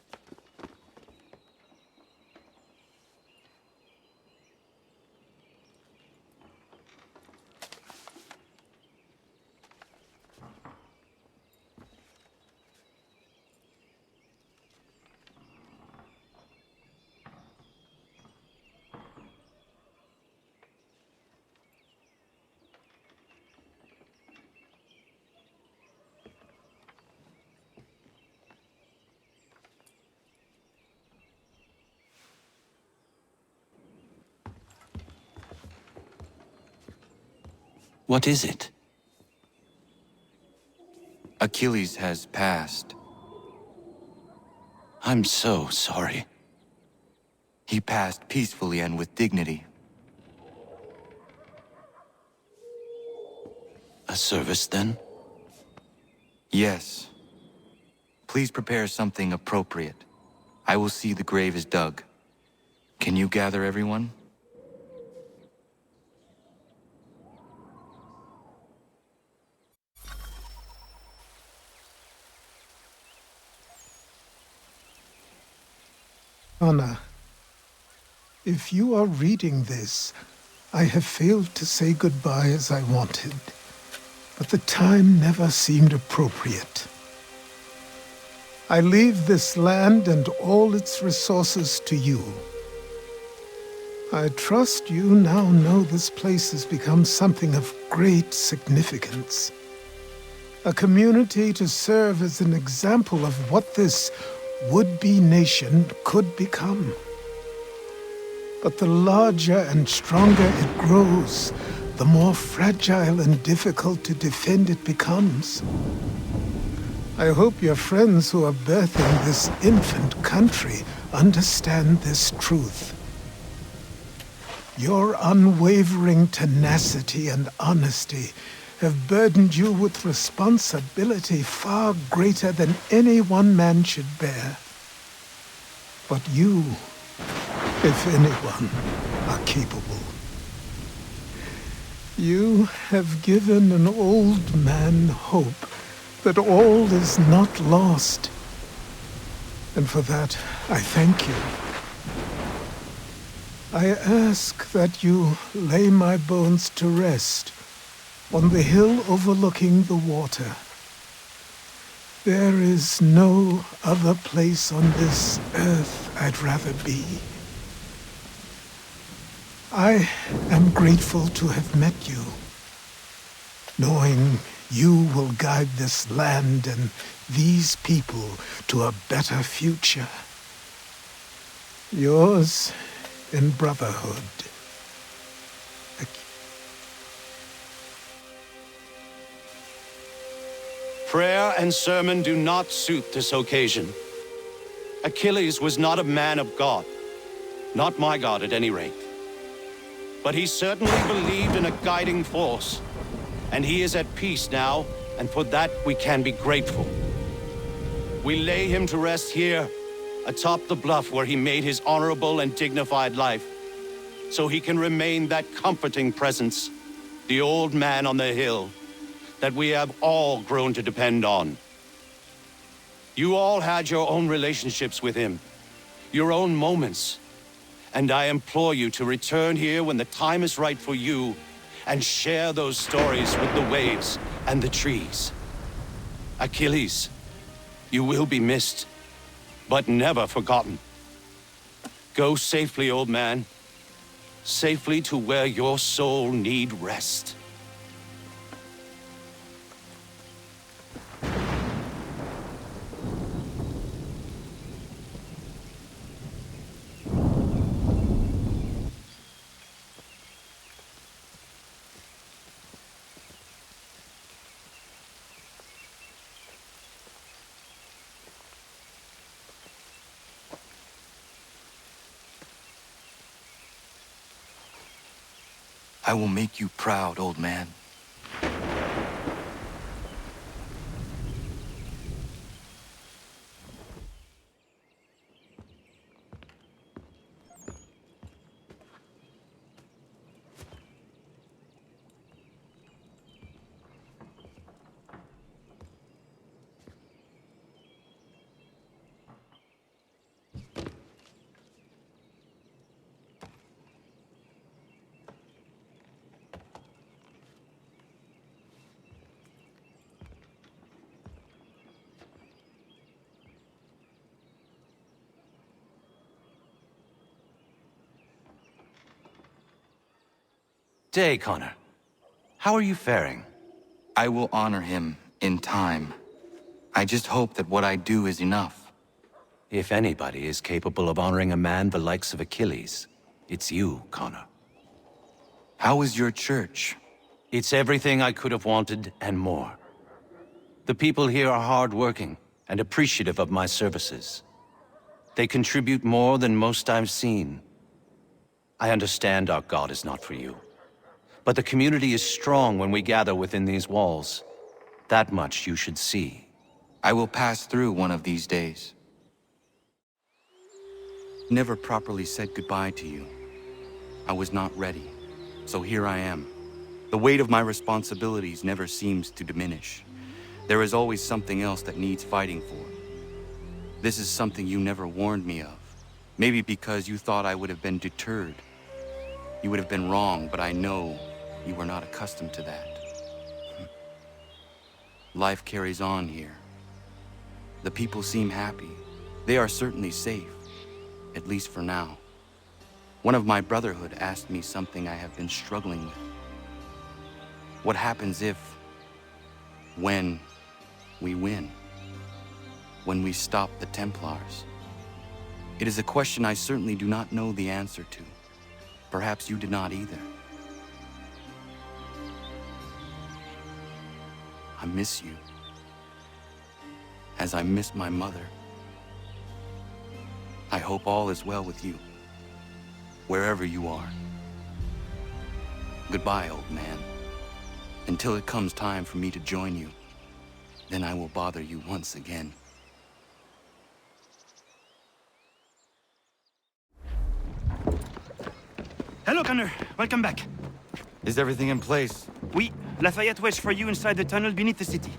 What is it? Achilles has passed. I'm so sorry. He passed peacefully and with dignity. A service, then? Yes. Please prepare something appropriate. I will see the grave is dug. Can you gather everyone? Anna, if you are reading this, I have failed to say goodbye as I wanted, but the time never seemed appropriate. I leave this land and all its resources to you. I trust you now know this place has become something of great significance. A community to serve as an example of what this would-be nation could become. But the larger and stronger it grows, the more fragile and difficult to defend it becomes. I hope your friends who are birthing this infant country understand this truth. Your unwavering tenacity and honesty have burdened you with responsibility far greater than any one man should bear. But you, if anyone, are capable. You have given an old man hope that all is not lost. And for that, I thank you. I ask that you lay my bones to rest on the hill overlooking the water. There is no other place on this earth I'd rather be. I am grateful to have met you, knowing you will guide this land and these people to a better future. Yours in brotherhood. Prayer and sermon do not suit this occasion. Achilles was not a man of God. Not my God, at any rate. But he certainly believed in a guiding force. And he is at peace now, and for that we can be grateful. We lay him to rest here, atop the bluff where he made his honorable and dignified life. so he can remain that comforting presence, the old man on the hill, that we have all grown to depend on. You all had your own relationships with him, your own moments, and I implore you to return here when the time is right for you and share those stories with the waves and the trees. Achilles, you will be missed, but never forgotten. Go safely, old man. Safely to where your soul need rest. I will make you proud, old man. Day, Connor. How are you faring? I will honor him in time. I just hope that what I do is enough. If anybody is capable of honoring a man the likes of Achilles, it's you, Connor. How is your church? It's everything I could have wanted and more. The people here are hardworking and appreciative of my services. They contribute more than most I've seen. I understand our God is not for you. But the community is strong when we gather within these walls. That much you should see. I will pass through one of these days. Never properly said goodbye to you. I was not ready, so here I am. The weight of my responsibilities never seems to diminish. There is always something else that needs fighting for. This is something you never warned me of. Maybe because you thought I would have been deterred. You would have been wrong, but I know you were not accustomed to that. Life carries on here. The people seem happy. They are certainly safe, at least for now. One of my brotherhood asked me something I have been struggling with. What happens if, when we win? When we stop the Templars? It is a question I certainly do not know the answer to. Perhaps you did not either. I miss you, as I miss my mother. I hope all is well with you, wherever you are. Goodbye, old man. Until it comes time for me to join you, then I will bother you once again. Hello, Connor. Welcome back. Is everything in place? Oui. Lafayette waits for you inside the tunnel beneath the city.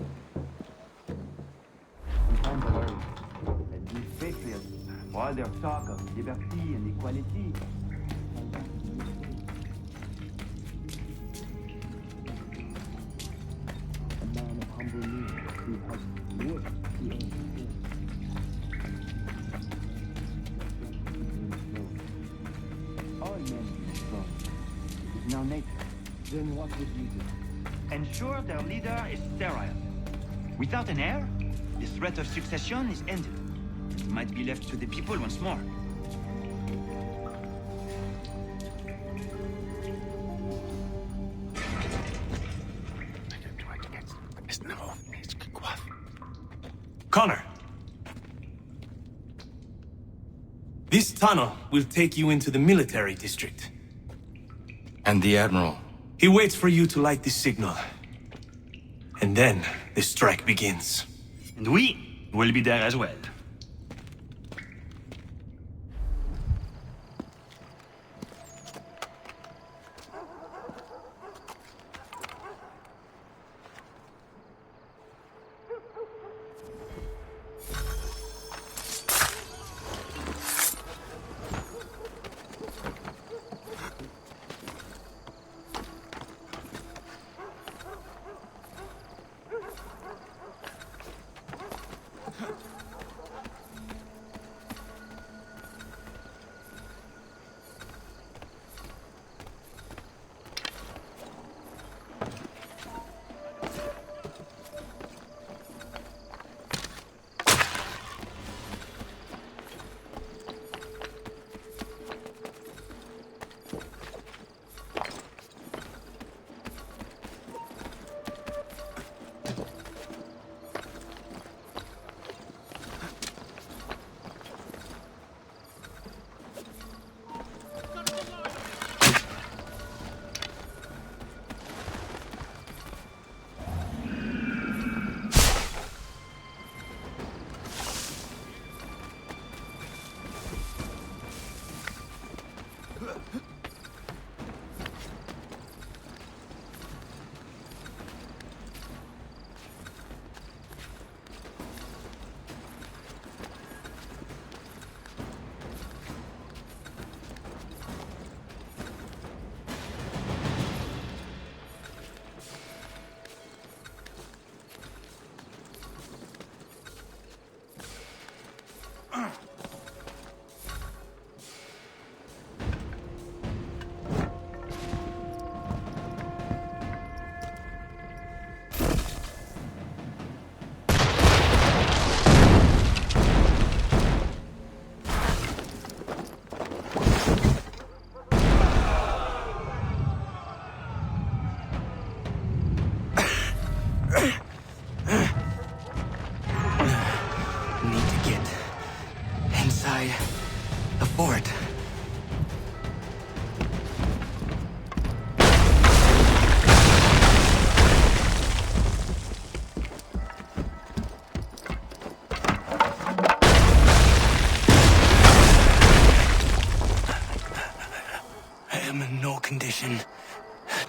All their talk of liberty and equality. A man of humble means who has worked to earn his all men are strong. It is in our nature. Then what would you do? Ensure their leader is sterile. Without an heir, the threat of succession is ended. It might be left to the people once more. Connor. This tunnel will take you into the military district. And the Admiral? He waits for you to light this signal. And then the strike begins. And we will be there as well.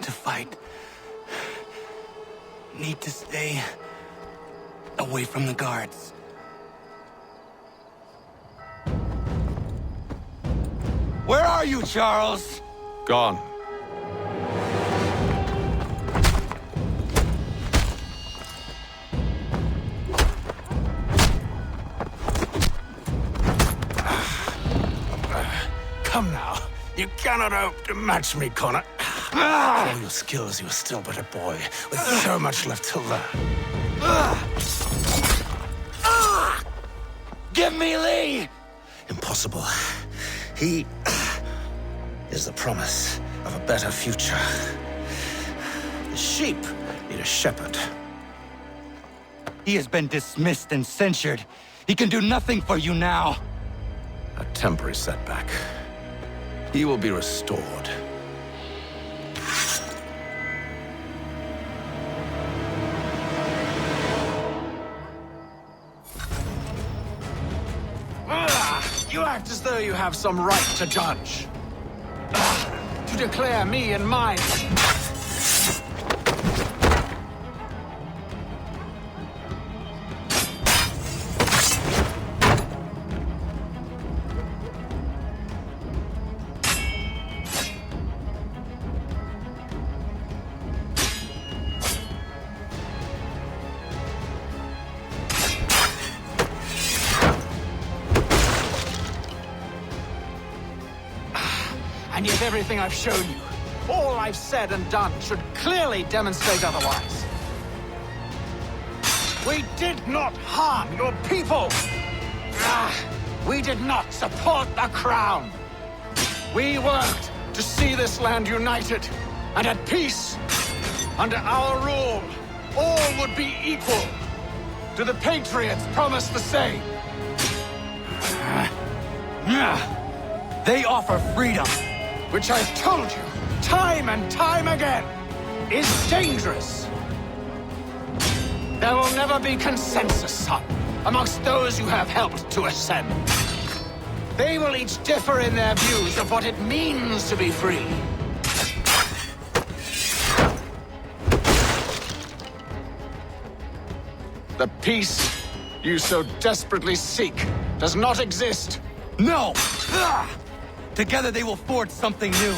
to fight. Need to stay away from the guards. Where are you, Charles? Gone. Come now. You cannot hope to match me, Connor. For all your skills, you are still but a boy, with so much left to learn. Give me Lee! Impossible. He is the promise of a better future. The sheep need a shepherd. He has been dismissed and censured. He can do nothing for you now. A temporary setback. He will be restored. You act as though you have some right to judge. To declare me and mine. And yet everything I've shown you, all I've said and done, should clearly demonstrate otherwise. We did not harm your people. We did not support the crown. We worked to see this land united and at peace. Under our rule, all would be equal. To the patriots promised the same. They offer freedom. Which I've told you, time and time again, is dangerous. There will never be consensus, son, amongst those you have helped to ascend. They will each differ in their views of what it means to be free. The peace you so desperately seek does not exist. No! Together they will forge something new.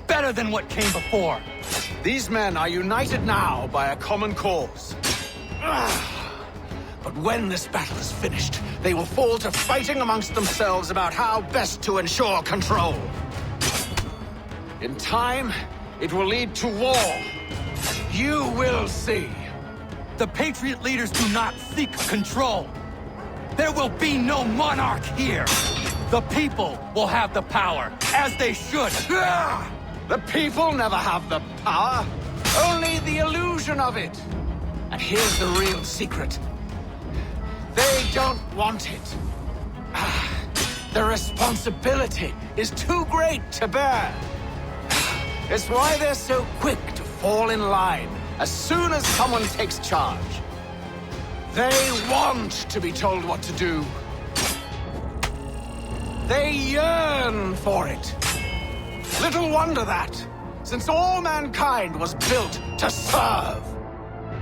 Better than what came before. These men are united now by a common cause. But when this battle is finished, they will fall to fighting amongst themselves about how best to ensure control. In time, it will lead to war. You will see. The Patriot leaders do not seek control. There will be no monarch here. The people will have the power, as they should. The people never have the power, only the illusion of it. And here's the real secret. They don't want it. The responsibility is too great to bear. It's why they're so quick to fall in line as soon as someone takes charge. They want to be told what to do. They yearn for it. Little wonder that, since all mankind was built to serve.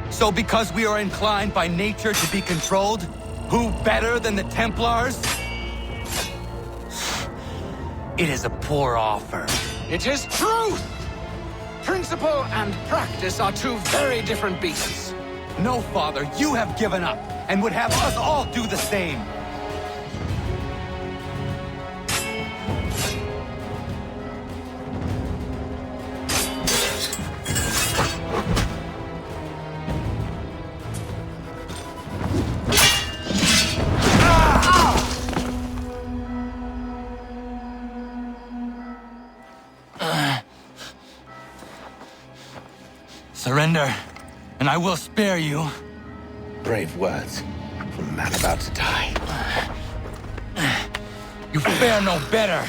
So because we are inclined by nature to be controlled, who better than the Templars? It is a poor offer. It is truth! Principle and practice are two very different beasts. No, Father, you have given up, and would have us all do the same. Surrender, and I will spare you. Brave words from a man about to die. You fare no better.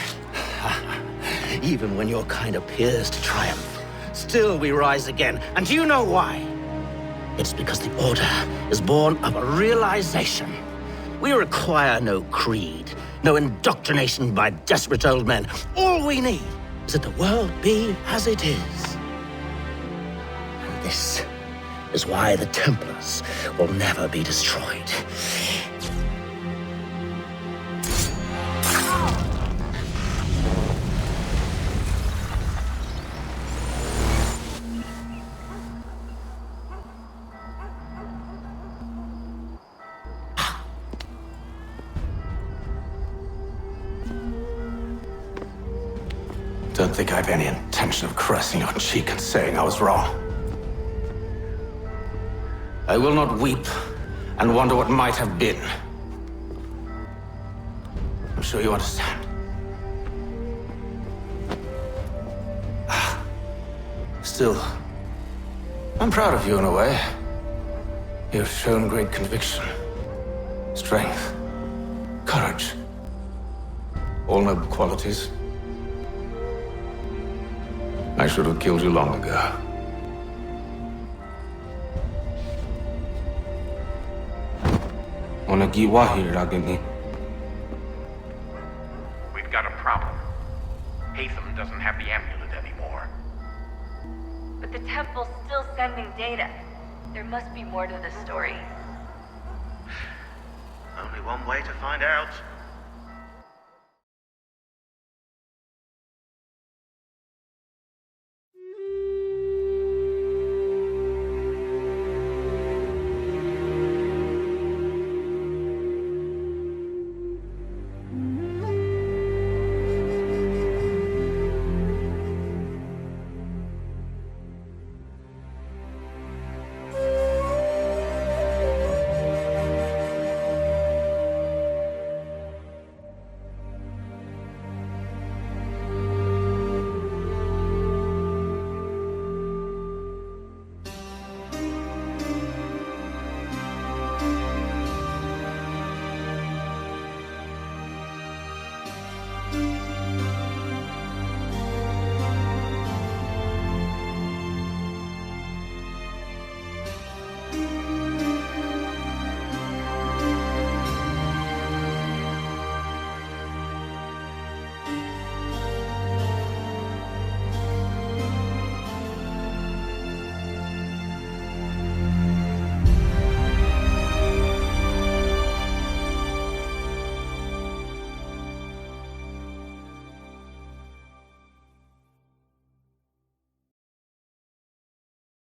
Even when your kind appears to triumph, still we rise again. And do you know why? It's because the Order is born of a realization. We require no creed, no indoctrination by desperate old men. All we need is that the world be as it is. And this is why the Templars will never be destroyed. Don't think I have any intention of caressing your cheek and saying I was wrong. I will not weep and wonder what might have been. I'm sure you understand. Still, I'm proud of you in a way. You have shown great conviction, strength, courage. All noble qualities. I should have killed you long ago. We've got a problem. Haytham doesn't have the amulet anymore. But the temple's still sending data. There must be more to the story. Only one way to find out.